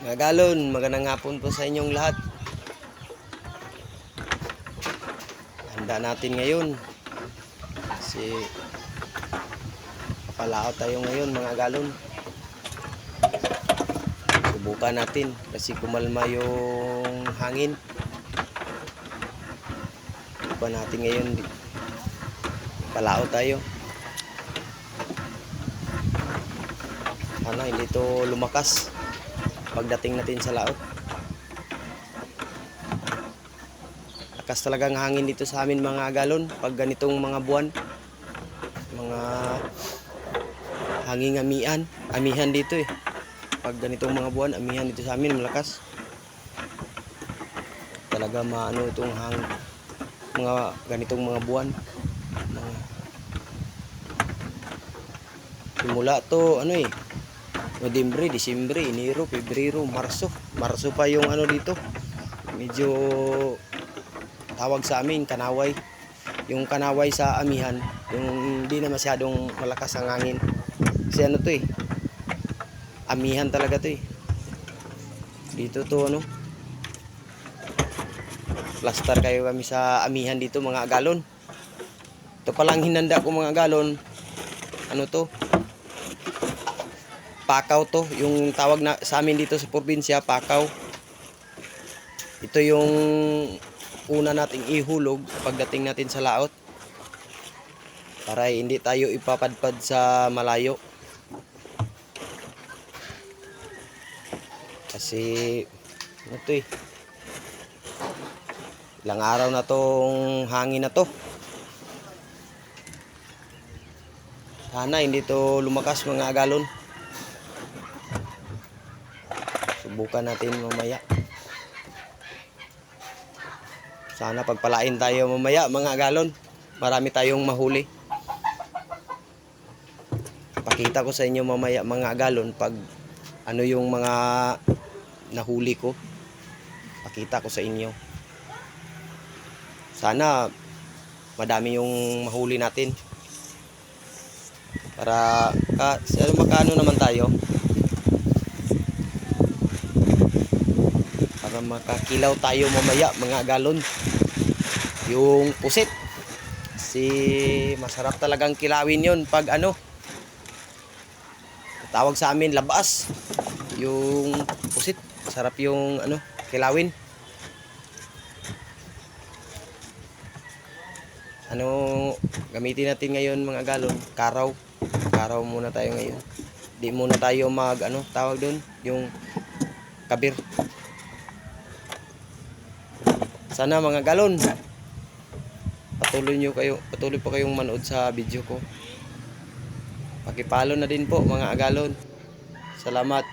Mga galon, magandang hapon po sa inyong lahat. Handa natin ngayon kasi papalaot tayo ngayon mga galon. Subukan natin kasi kumalma yung hangin. Subukan natin ngayon, palaot tayo. Sana hindi to lumakas pagdating natin sa laot. Lakas talagang hangin dito sa amin mga galon pag ganitong mga buwan. Mga hanging amihan dito eh. Pag ganitong mga buwan, amihan dito sa amin malakas. Talaga maano itong mga ganitong mga buwan. Simula to ano eh, Nobyembre, Disyembre, Enero, Pebrero, Marso. Marso pa yung ano dito. Medyo tawag sa amin kanaway. Yung kanaway sa amihan, yung hindi na masyadong malakas ang hangin. Kasi ano to eh, amihan talaga to eh. Dito to ano, plaster kayo kami sa amihan dito mga galon. Ito palang hinanda ko mga galon. Ano to? Pakaw to, yung tawag na sa amin dito sa probinsya, pakaw. Ito yung una nating ihulog pagdating natin sa laot para hindi tayo ipapadpad sa malayo. Kasi ito eh, ilang araw na tong hangin na to. Sana hindi to lumakas mga galon. Subukan natin mamaya. Sana pagpalain tayo mamaya mga galon. Marami tayong mahuli. Pakita ko sa inyo mamaya mga galon pag ano yung mga nahuli ko. Pakita ko sa inyo. Sana madami yung mahuli natin. Para makano naman tayo. Para makakilaw tayo mamaya mga galon. Yung pusit. Kasi masarap talagang kilawin yun pag ano. Tawag sa amin labas. Yung pusit. Masarap yung ano, kilawin. Ano gamitin natin ngayon mga galon? Karaw. Karaw muna tayo ngayon. Di muna tayo ano, tawag doon, yung kabir. Sana mga galon, patuloy po kayong manood sa video ko. Pakipalo na din po mga galon. Salamat.